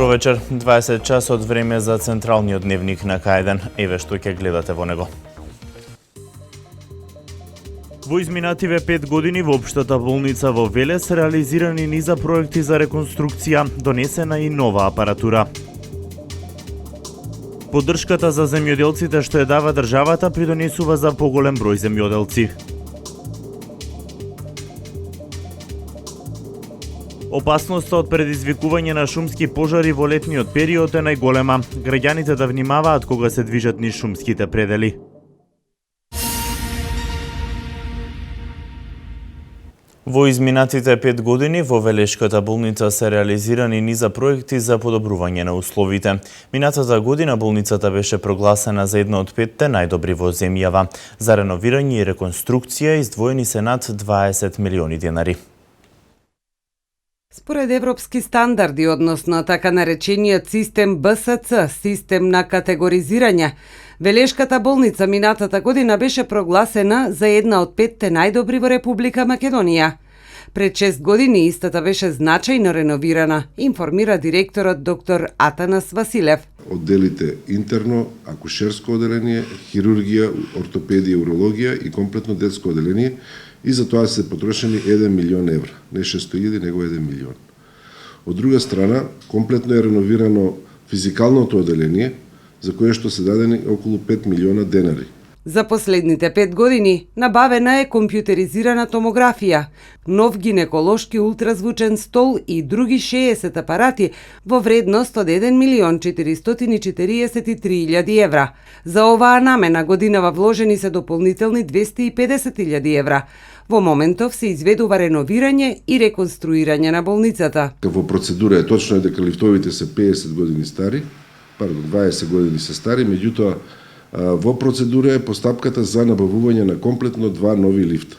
Добро вечер, 20 часот време за централниот дневник на К1. Еве што ќе гледате во него. Во изминативе 5 години во општата болница во Велес реализирани низа проекти за реконструкција, донесена и нова апаратура. Поддршката за земјоделците што ја дава државата придонесува за поголем број земјоделци. Опасноста од предизвикување на шумски пожари во летниот период е најголема. Граѓаните да внимаваат кога се движат низ шумските предели. Во изминатите 5 години во Велешката болница се реализирани низа проекти за подобрување на условите. Минатата година болницата беше прогласена за една од 5 најдобри во земјава. За реновирање и реконструкција издвоени се над 20 милиони денари. Според европски стандарди, односно така наречениот систем БСЦ, систем на категоризирање, Велешката болница минатата година беше прогласена за една од 5 најдобри во Република Македонија. Пред 6 години истата беше значајно реновирана, информира директорот доктор Атанас Василев. Одделите интерно, акушерско одделение, хирургија, ортопедија, урологија и комплетно детско одделение, и за тоа се потрошени 1 милион евра, не 600.000, него 1 милион. Од друга страна, комплетно е реновирано физикалното одделение, за кое што се дадени околу 5 милиона денари. За последните 5 години набавена е компјутеризирана томографија, нов гинеколошки ултразвучен стол и други 60 апарати во вредност од 1 милион 443.000 евра. За оваа намена годинава вложени се дополнителни 250.000 евра. Во моментов се изведува реновирање и реконструирање на болницата. Во процедура е точно е дека лифтовите се 50 години стари, 20 години се стари, меѓутоа во процедура е постапката за набавување на комплетно 2 нови лифта.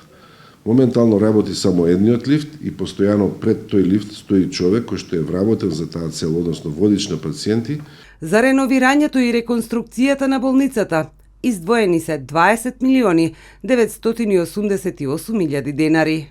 Моментално работи само едниот лифт и постојано пред тој лифт стои човек кој што е вработен за таа цел, односно водич на пациенти. За реновирањето и реконструкцијата на болницата издвоени се 20 милиони 988.000 денари.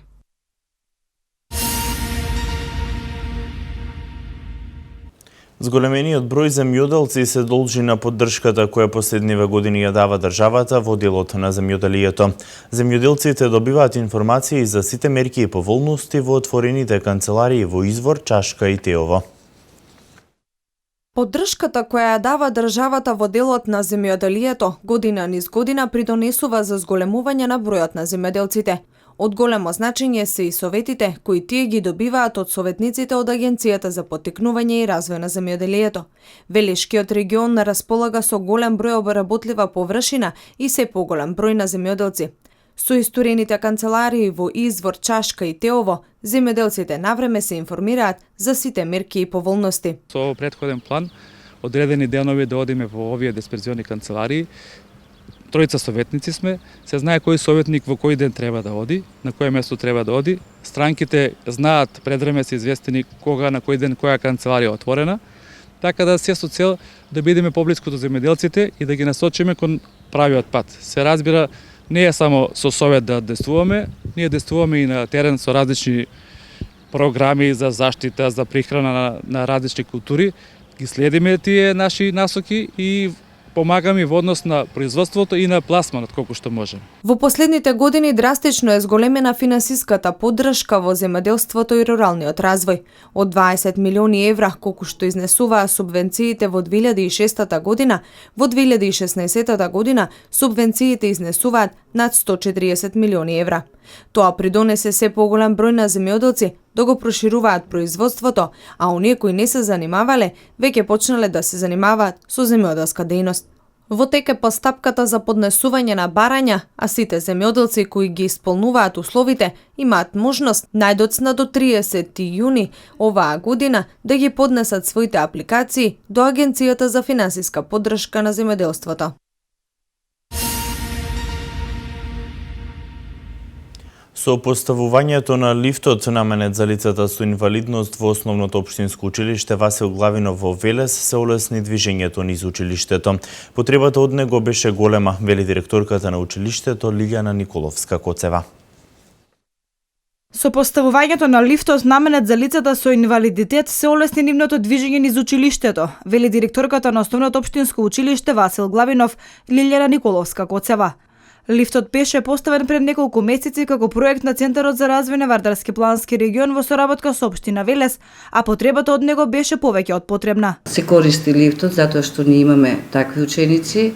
Зголемениот број земјоделци се должи на поддршката која последниве години ја дава државата во делот на земјоделието. Земјоделците добиваат информации за сите мерки и поволности во отворените канцеларии во Извор, Чашка и Теово. Поддршката која ја дава државата во делот на земјоделието година низ година придонесува за зголемување на бројот на земјоделците. Од големо значење се и советите кои тие ги добиваат од советниците од Агенцијата за поттикнување и развој на земјоделието. Велешкиот регион располага со голем број обработлива површина и се поголем број на земјоделци. Со исторените канцеларии во Извор, Чашка и Теово, земјоделците навреме се информираат за сите мерки и поволности. Со претходен план, одредени денови да одиме во овие дисперзиони канцеларии. Тројца советници сме, се знае кој советник во кој ден треба да оди, на кое место треба да оди. Странките знаат предвреме се известени кога на кој ден која канцеларија е отворена, така да се со цел да бидеме поблиску до земјоделците и да ги насочиме кон правиот пат. Се разбира, не е само со совет да действуваме, ние действуваме и на терен со различни програми за заштита, за прихрана на различни култури. Ги следиме тие наши насоки и помагаме во однос на производството и на пласманот колку што можеме. Во последните години драстично е зголемена финансиската поддршка во земјоделството и руралниот развој. Од 20 милиони евра колку што изнесуваа субвенциите во 2006 година, во 2016 година субвенциите изнесуваат над 140 милиони евра. Тоа придонесе се поголем број на земјоделци да го прошируваат производството, а оние кои не се занимавале, веќе почнале да се занимаваат со земјоделска дејност. Во тек е постапката за поднесување на барања, а сите земјоделци кои ги исполнуваат условите имаат можност најдоцна до 30 јуни оваа година да ги поднесат своите апликации до Агенцијата за финансиска поддршка на земјоделството. Со поставувањето на лифтот наменет за лицата со инвалидност во основното општинско училиште Васил Главинов во Велес се олесни движењето низ училиштето. Потребата од него беше голема, вели директорката на училиштето Лилјана Николовска-Коцева. Со поставувањето на лифтот наменет за лицата со инвалидитет се олесни нивното движење низ училиштето, вели директорката на Основното општинско училиште Васил Главинов, Лилјана Николовска-Коцева. Лифтот беше поставен пред неколку месеци како проект на Центарот за развој на Вардарски плански регион во соработка со општина Велес, а потребата од него беше повеќе од потребна. Се користи лифтот затоа што ние имаме такви ученици.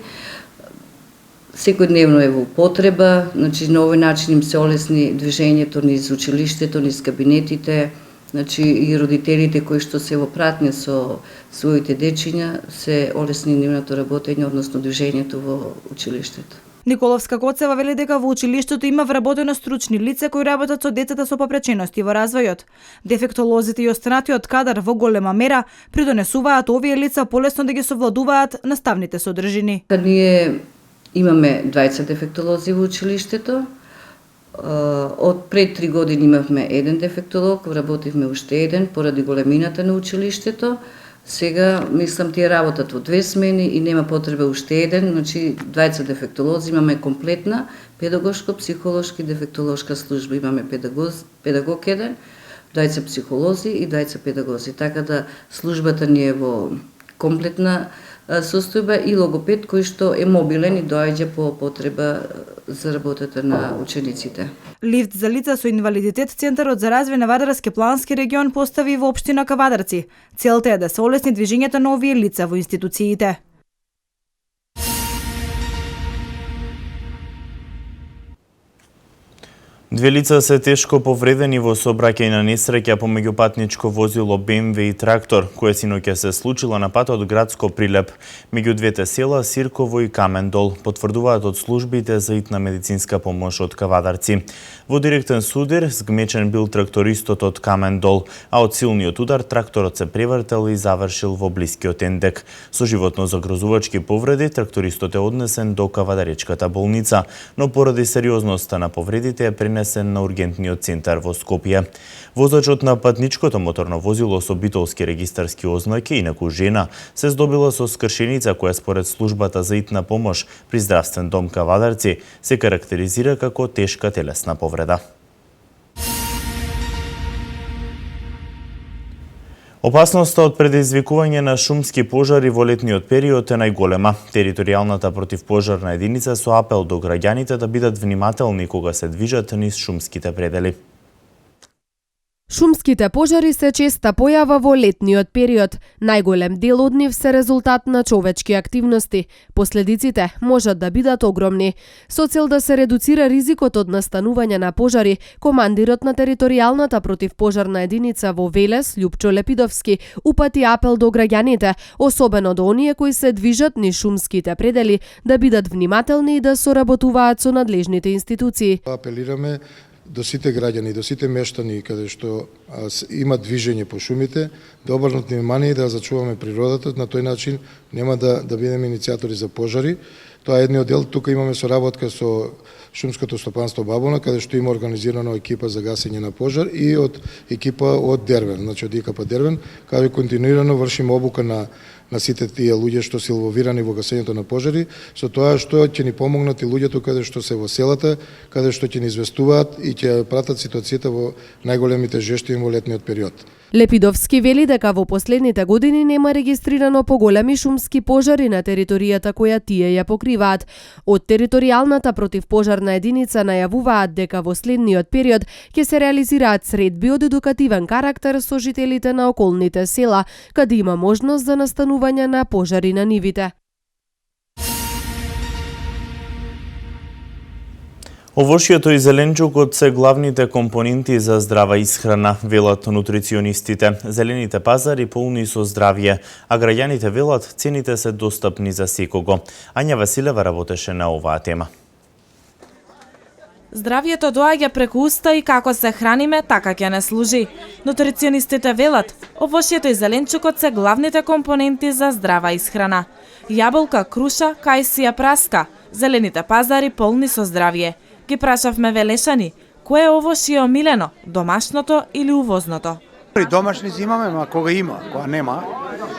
Секојдневно е во употреба, значи на овој начин им се олесни движењето низ училиштето, низ кабинетите, значи и родителите кои што се во пратња со своите дечиња се олесни нивното работење, односно движењето во училиштето. Николовска-Коцева вели дека во училиштето има вработено стручни лица кои работат со децата со попречености во развојот. Дефектолозите и останатиот кадар во голема мера придонесуваат овие лица полесно да ги совладуваат наставните содржини. Ние имаме 20 дефектолози во училиштето. Од пред 3 години имавме еден дефектолог, работивме уште еден поради големината на училиштето. Сега, мислам, тие работат во 2 смени и нема потреба уште еден, значи 20 дефектолози, имаме комплетна педагошко-психолошки дефектолошка служба, имаме педагог еден, 20 психолози и 20 педагози, така да службата ни е во комплетна состојба и логопед кој што е мобилен и доаѓа по потреба за работата на учениците. Лифт за лица со инвалидитет Центарот за развој на Вардарски плански регион постави во општина Кавадарци. Целта е да се олесни движењето на овие лица во институциите. Две лица се тешко повредени во сообраќајна несреќа помеѓу патничко возило БМВ и трактор, кое синоќа се случило на патот Градско Прилеп, меѓу двете села Сирково и Камендол, потврдуваат од службите за итна медицинска помош од Кавадарци. Во директен судир згмечен бил трактористот од Камендол, а од силниот удар тракторот се превртел и завршил во блискиот ендек. Со животно загрозувачки повреди трактористот е однесен до Кавадаречката болница, но поради сериозноста на повредите е пренесен на ургентниот центар во Скопје. Возачот на патничкото моторно возило со битолски регистарски ознаки, инаку жена, се здобила со скршеница која според службата за итна помош при здравствен дом Кавадарци се карактеризира како тешка телесна повреда. Опасноста од предизвикување на шумски пожари во летниот период е најголема. Територијалната противпожарна единица со апел до граѓаните да бидат внимателни кога се движат низ шумските предели. Шумските пожари се честа појава во летниот период. Најголем дел од нив се резултат на човечки активности. Последиците можат да бидат огромни. Со цел да се редуцира ризикот од настанување на пожари, командирот на територијалната противпожарна единица во Велес, Љупчо Лепидовски, упати апел до граѓаните, особено до оние кои се движат низ шумските предели, да бидат внимателни и да соработуваат со надлежните институции. Апелираме до сите граѓани, до сите мештани каде што има движење по шумите, да обрнат внимание и да зачуваме природата, на тој начин нема да бидеме иницијатори за пожари. Тоа е едниот дел, тука имаме соработка со Шумското стопанство Бабона, каде што има организирано екипа за гасење на пожар и од екипа од Дервен, значи од ИКП Дервен, каде континуирано вршиме обука на сите тие луѓе што се инволвирани во гасењето на пожари, со тоа што ќе ни помогнат и луѓето каде што се во селата, каде што ќе ни известуваат и ќе пратат ситуацијата во најголемите жешти во летниот период. Лепидовски вели дека во последните години нема регистрирано поголеми шумски пожари на територијата која тие ја покриваат. Од територијалната противпожарна единица најавуваат дека во следниот период ќе се реализираат средби од едукативен карактер со жителите на околните села, каде има можност за настанување на пожари на нивите. Овошјето и зеленчукот се главните компоненти за здрава исхрана, велат нутриционистите. Зелените пазари полни со здравје, а граѓаните велат цените се достапни за секого. Ања Василева работеше на оваа тема. Здравјето доаѓа преку уста и како се храниме, така ќе не служи. Нутриционистите велат, овошјето и зеленчукот се главните компоненти за здрава исхрана. Јаболка, круша, кајсија, праска, зелените пазари полни со здравје. Ги прашавме велешани, кое овошје е омилено, домашното или увозното? Домашни зимаме, ма кога има, кога нема,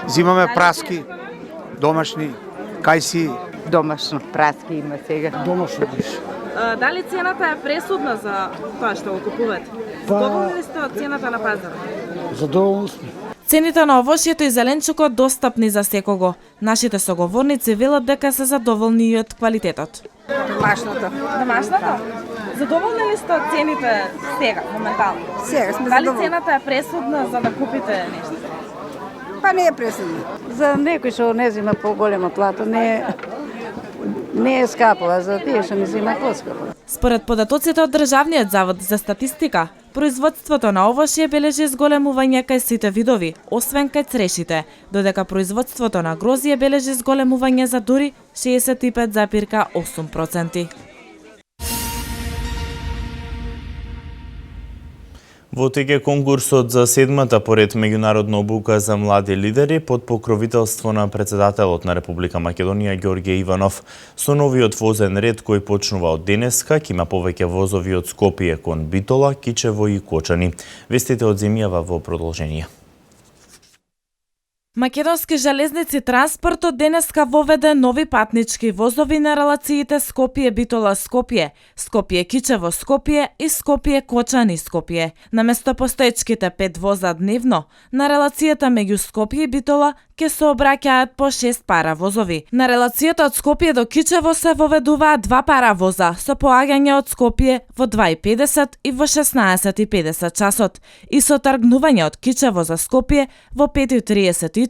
зимаме праски, домашни, кајси. Домашно, праски има сега. Домашно биш. Дали цената е пресудна за тоа што го купувате? Задоволни ли сте од цената на пазарот? Задоволни сме. Цените на овошјето и зеленчукот достапни за секого. Нашите соговорници велат дека се задоволни и од квалитетот. Домашното? Задоволни ли сте од цените сега, моментално? Сега сме Дали задоволни. цената е пресудна за да купите нешто? Па не е пресудно. За некој што не зима поголема плата, не е скапо, а за тие што не зима поскапо. Според податоците од Државниот завод за статистика, производството на овошје бележи зголемување кај сите видови, освен кај црешите, додека производството на грозје бележи зголемување за дури 65,8%. Во тек е конкурсот за 7-та поред меѓународна обука за млади лидери под покровителство на председателот на Република Македонија Ѓорѓе Иванов. Со новиот возен ред кој почнува од денеска, ќе има повеќе возови од Скопје кон Битола, Кичево и Кочани. Вестите од земјава во продолжение. Македонски железници транспортот денеска воведе нови патнички возови на релациите Скопје-Битола-Скопје, Скопје-Кичево-Скопје и Скопје-Кочани-Скопје. Наместо постоечките 5 воза дневно, на релацијата меѓу Скопје и Битола ќе се обраќаат по 6 пара возови. На релацијата од Скопје до Кичево се воведуваат 2 пара воза со поаѓање од Скопје во 2:50 и во 16:50 часот и со тргнување од Кичево за Скопје во 5:33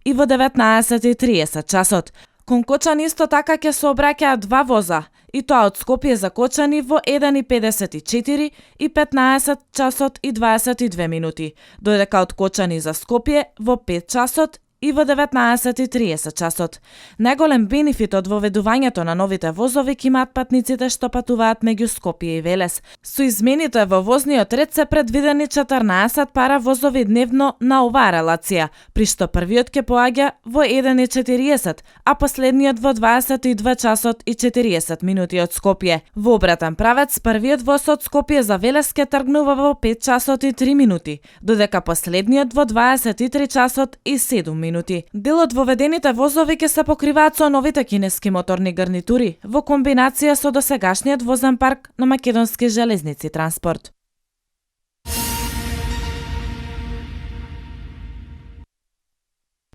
и во 19:30 часот. Кон Кочани исто така ќе се обраќаат 2 воза, и тоа од Скопје за Кочани во 1:54 и 15 часот и 22 минути, додека од Кочани за Скопје во 5 часот и во 19:30 часот. Најголем бенефит од воведувањето на новите возови ќе имаат патниците што патуваат меѓу Скопје и Велес. Со измените во возниот ред се предвидени 14 пара возови дневно на оваа релација, при што првиот ќе поаѓа во 1:40, а последниот во 22 часот и 40 минути од Скопје. Во обратен правец, првиот воз од Скопје за Велес ќе тргнува во 5 часот и 3 минути, додека последниот во 23 часот и 7 минути. Дел од воведените возови ќе се покриваат со новите кинески моторни гарнитури во комбинација со досегашниот возен парк на Македонски железници транспорт.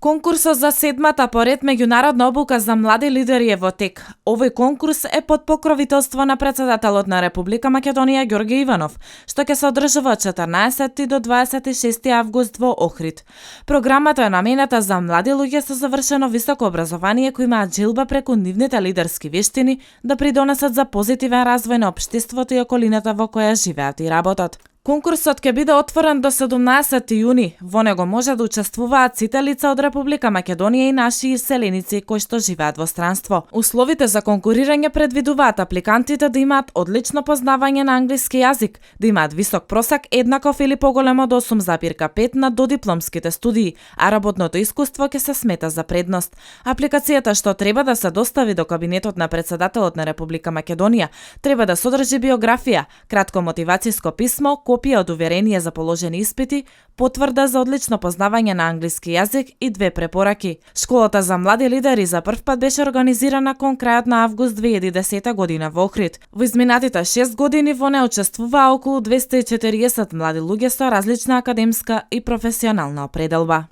Конкурсот за 7-та поред меѓународна обука за млади лидери е во тек. Овој конкурс е под покровителство на председателот на Република Македонија Ѓорѓе Иванов, што ќе се одржува од 14 до 26 август во Охрид. Програмата е наменета за млади луѓе со завршено високо образование кои имаат желба преку нивните лидерски вештини да придонесат за позитивен развој на општеството и околината во која живеат и работат. Конкурсот ќе биде отворен до 17 јуни. Во него може да учествуваат сите лица од Република Македонија и наши иселеници кои што живеат во странство. Условите за конкурирање предвидуваат апликантите да имаат одлично познавање на англиски јазик, да имаат висок просек еднаков или поголем од 8,5 на додипломските студии, а работното искуство ќе се смета за предност. Апликацијата што треба да се достави до кабинетот на председателот на Република Македонија треба да содржи биографија, кратко мотивацијско писмо, копија од уверение за положени испити, потврда за одлично познавање на англиски јазик и 2 препораки. Школата за млади лидери за прв пат беше организирана кон крајот на август 2010 година во Охрид. Во изминатите 6 години во неа учествуваа околу 240 млади луѓе со различна академска и професионална определба.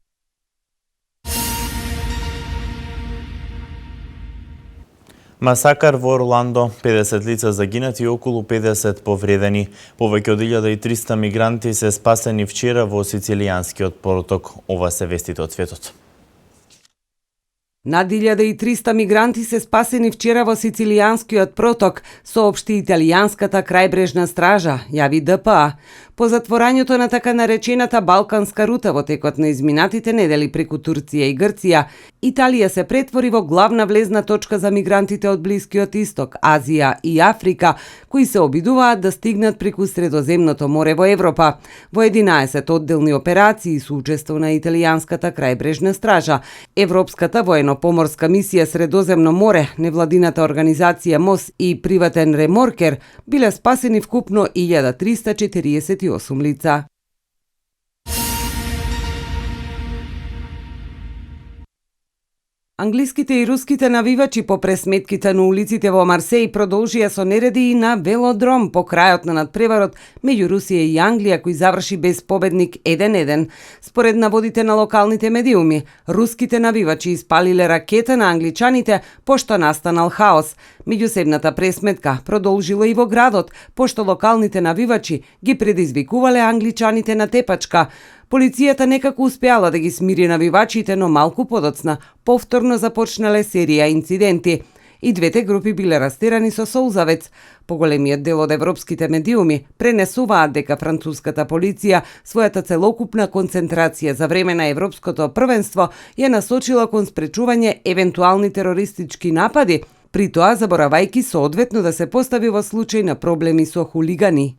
Масакар во Орландо, 50 лица загинати и околу 50 повредени. Повеќе од 1300 мигранти се спасени вчера во Сицилијанскиот проток. Ова се вестите од светот. Над 1300 мигранти се спасени вчера во Сицилијанскиот проток, соопшти италијанската крајбрежна стража, јави ДПА. По затворањето на така наречената Балканска рута во текот на изминатите недели преку Турција и Грција, Италија се претвори во главна влезна точка за мигрантите од Блискиот Исток, Азија и Африка, кои се обидуваат да стигнат преку Средоземното море во Европа. Во 11 одделни операции со учество на италијанската крајбрежна стража, Европската воено-поморска мисија Средоземно море, невладината организација МОС и приватен реморкер биле спасени вкупно 1348 лица. Англиските и руските навивачи по пресметките на улиците во Марсеј продолжија со нереди и на велодром по крајот на надпреварот меѓу Русија и Англија, кој заврши без победник 1-1. Според наводите на локалните медиуми, руските навивачи испалиле ракета на англичаните, пошто настанал хаос. Меѓусебната пресметка продолжила и во градот, пошто локалните навивачи ги предизвикувале англичаните на тепачка. Полицијата некако успеала да ги смири навивачите, но малку подоцна повторно започнале серија инциденти. И двете групи биле растерани со солзавец. Поголемиот дел од европските медиуми пренесуваат дека француската полиција својата целокупна концентрација за време на европското првенство ја насочила кон спречување евентуални терористички напади, при тоа заборавајќи соодветно да се постави во случај на проблеми со хулигани.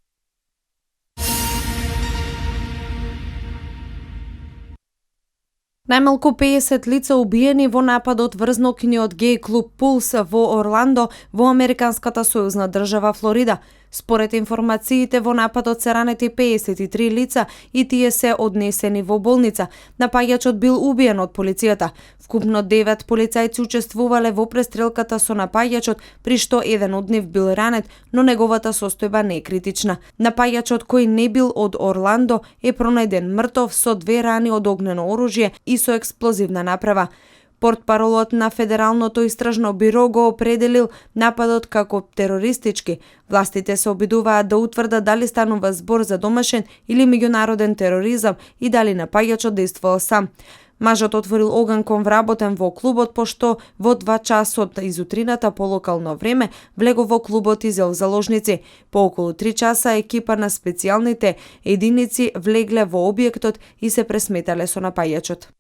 Најмалку 50 лица убиени во нападот врз ноќниот геј клуб Пулс во Орландо, во американската сојузна држава Флорида. Според информациите, во нападот се ранети 53 лица и тие се однесени во болница. Напаѓачот бил убиен од полицијата. Вкупно 9 полицајци учествувале во престрелката со напаѓачот, при што еден од нив бил ранет, но неговата состојба не е критична. Напаѓачот, кој не бил од Орландо, е пронајден мртов со 2 рани од огнено оружје и со експлозивна направа. Портпаролот на Федералното истражно биро го определил нападот како терористички. Властите се обидуваат да утврдат дали станува збор за домашен или меѓународен тероризам и дали напаѓачот действувал сам. Мажот отворил оган кон вработен во клубот, пошто во 2 часот изутрината по локално време влегол во клубот и зел заложници. По околу 3 часа екипа на специјалните единици влегле во објектот и се пресметале со напаѓачот.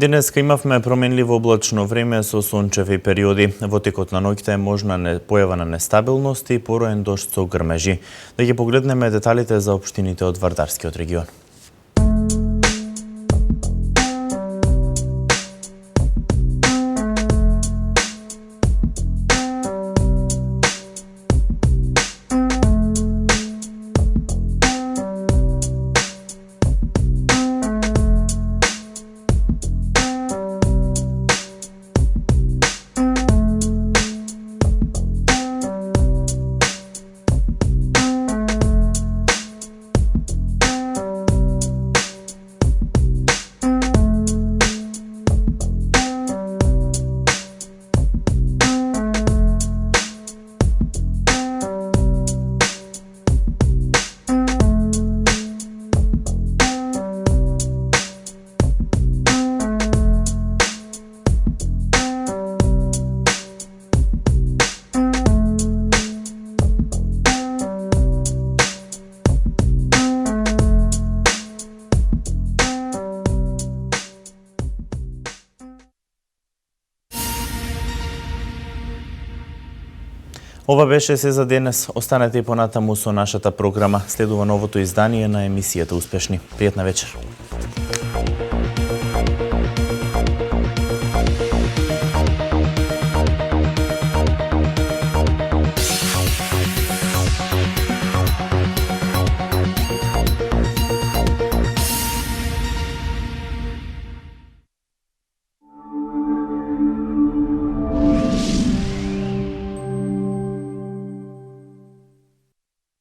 Денеска имавме променливо облачно време со сончеви периоди. Во текот на ноќта е можна појава на нестабилност и пороен дожд со грмежи. Да ги погледнеме деталите за општините од Вардарскиот регион. Ова беше се за денес. Останете и понатаму со нашата програма. Следува новото издание на емисијата Успешни. Пријатна вечер.